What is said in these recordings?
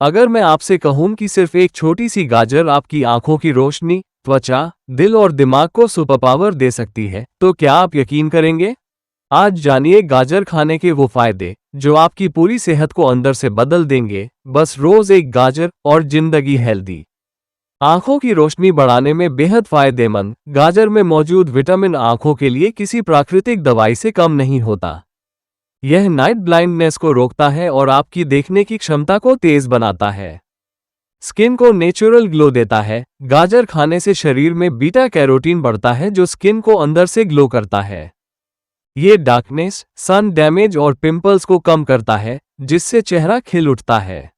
अगर मैं आपसे कहूं कि सिर्फ एक छोटी सी गाजर आपकी आंखों की रोशनी, त्वचा, दिल और दिमाग को सुपर पावर दे सकती है, तो क्या आप यकीन करेंगे? आज जानिए गाजर खाने के वो फायदे जो आपकी पूरी सेहत को अंदर से बदल देंगे। बस रोज एक गाजर और जिंदगी हेल्दी। आंखों की रोशनी बढ़ाने में बेहद फायदेमंद गाजर में मौजूद विटामिन आंखों के लिए किसी प्राकृतिक दवाई से कम नहीं होता। यह नाइट ब्लाइंडनेस को रोकता है और आपकी देखने की क्षमता को तेज बनाता है। स्किन को नेचुरल ग्लो देता है। गाजर खाने से शरीर में बीटा कैरोटीन बढ़ता है जो स्किन को अंदर से ग्लो करता है। ये डार्कनेस, सन डैमेज और पिंपल्स को कम करता है, जिससे चेहरा खिल उठता है।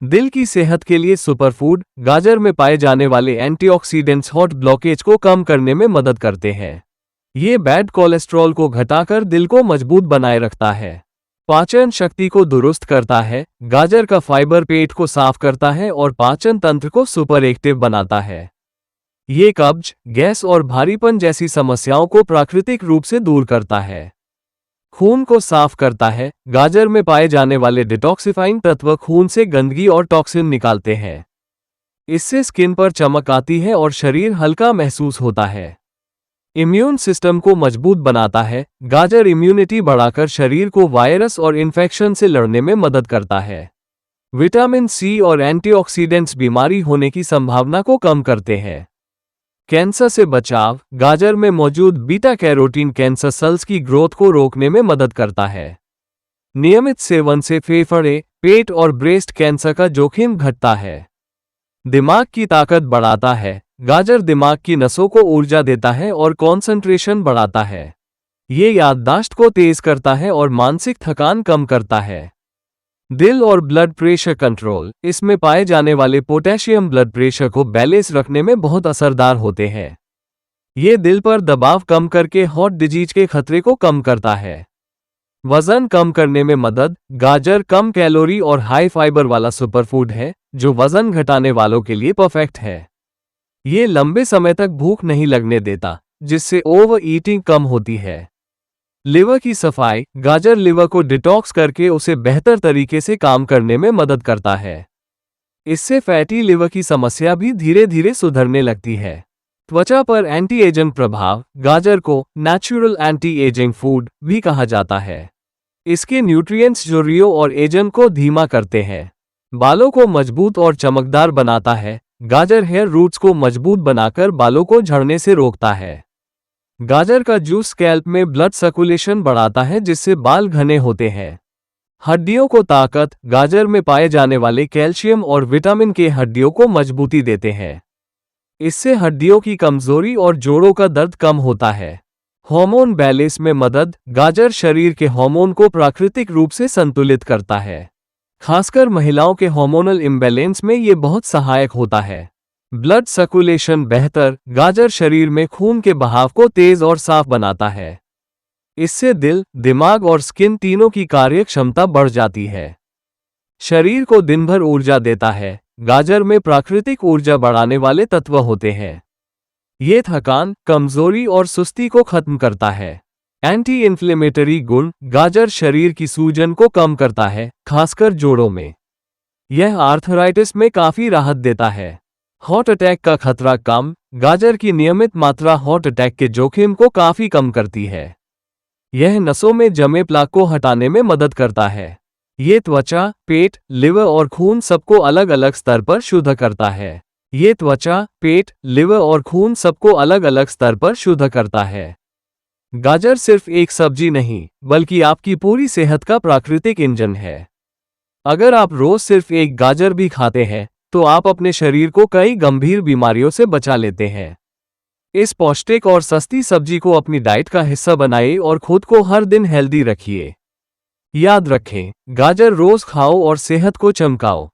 दिल की सेहत के लिए सुपरफूड गाजर में पाए जाने वाले एंटीऑक्सीडेंट्स हार्ट ब्लॉकेज को कम करने में मदद करते हैं। ये बैड कोलेस्ट्रॉल को घटाकर दिल को मजबूत बनाए रखता है। पाचन शक्ति को दुरुस्त करता है। गाजर का फाइबर पेट को साफ करता है और पाचन तंत्र को सुपर एक्टिव बनाता है। ये कब्ज, गैस और भारीपन जैसी समस्याओं को प्राकृतिक रूप से दूर करता है। खून को साफ करता है। गाजर में पाए जाने वाले डिटॉक्सिफाइंग तत्व खून से गंदगी और टॉक्सिन निकालते हैं। इससे स्किन पर चमक आती है और शरीर हल्का महसूस होता है। इम्यून सिस्टम को मजबूत बनाता है। गाजर इम्यूनिटी बढ़ाकर शरीर को वायरस और इन्फेक्शन से लड़ने में मदद करता है। विटामिन सी और एंटीऑक्सीडेंट्स बीमारी होने की संभावना को कम करते हैं। कैंसर से बचाव गाजर में मौजूद बीटा कैरोटीन कैंसर सेल्स की ग्रोथ को रोकने में मदद करता है। नियमित सेवन से फेफड़े, पेट और ब्रेस्ट कैंसर का जोखिम घटता है। दिमाग की ताकत बढ़ाता है। गाजर दिमाग की नसों को ऊर्जा देता है और कंसंट्रेशन बढ़ाता है। ये याददाश्त को तेज करता है और मानसिक थकान कम करता है। दिल और ब्लड प्रेशर कंट्रोल इसमें पाए जाने वाले पोटेशियम ब्लड प्रेशर को बैलेंस रखने में बहुत असरदार होते हैं। ये दिल पर दबाव कम करके हार्ट डिजीज के खतरे को कम करता है। वजन कम करने में मदद गाजर कम कैलोरी और हाई फाइबर वाला सुपरफूड है जो वजन घटाने वालों के लिए परफेक्ट है। ये लंबे समय तक भूख नहीं लगने देता, जिससे ओवर ईटिंग कम होती है। लिवर की सफाई गाजर लिवर को डिटॉक्स करके उसे बेहतर तरीके से काम करने में मदद करता है। इससे फैटी लिवर की समस्या भी धीरे धीरे सुधरने लगती है। त्वचा पर एंटी एजिंग प्रभाव गाजर को नेचुरल एंटी एजिंग फूड भी कहा जाता है। इसके न्यूट्रिएंट्स जो रियो और एजिंग को धीमा करते हैं। बालों को मजबूत और चमकदार बनाता है। गाजर हेयर रूट्स को मजबूत बनाकर बालों को झड़ने से रोकता है। गाजर का जूस स्कैल्प में ब्लड सर्कुलेशन बढ़ाता है जिससे बाल घने होते हैं। हड्डियों को ताकत गाजर में पाए जाने वाले कैल्शियम और विटामिन के हड्डियों को मजबूती देते हैं। इससे हड्डियों की कमजोरी और जोड़ों का दर्द कम होता है। हार्मोन बैलेंस में मदद गाजर शरीर के हार्मोन को प्राकृतिक रूप से संतुलित करता है। खासकर महिलाओं के हार्मोनल इम्बैलेंस में ये बहुत सहायक होता है। ब्लड सर्कुलेशन बेहतर गाजर शरीर में खून के बहाव को तेज और साफ बनाता है। इससे दिल, दिमाग और स्किन तीनों की कार्य क्षमता बढ़ जाती है। शरीर को दिन भर ऊर्जा देता है। गाजर में प्राकृतिक ऊर्जा बढ़ाने वाले तत्व होते हैं। ये थकान, कमजोरी और सुस्ती को खत्म करता है। एंटी इन्फ्लेमेटरी गुण गाजर शरीर की सूजन को कम करता है, खासकर जोड़ों में। यह आर्थराइटिस में काफी राहत देता है। हार्ट अटैक का खतरा कम गाजर की नियमित मात्रा हार्ट अटैक के जोखिम को काफी कम करती है। यह नसों में जमे प्लाक को हटाने में मदद करता है। ये त्वचा, पेट, लिवर और खून सबको अलग अलग स्तर पर शुद्ध करता है। ये त्वचा, पेट, लिवर और खून सबको अलग अलग स्तर पर शुद्ध करता है। गाजर सिर्फ एक सब्जी नहीं, बल्कि आपकी पूरी सेहत का प्राकृतिक इंजन है। अगर आप रोज सिर्फ एक गाजर भी खाते हैं, तो आप अपने शरीर को कई गंभीर बीमारियों से बचा लेते हैं। इस पौष्टिक और सस्ती सब्जी को अपनी डाइट का हिस्सा बनाइए और खुद को हर दिन हेल्दी रखिए। याद रखें, गाजर रोज खाओ और सेहत को चमकाओ।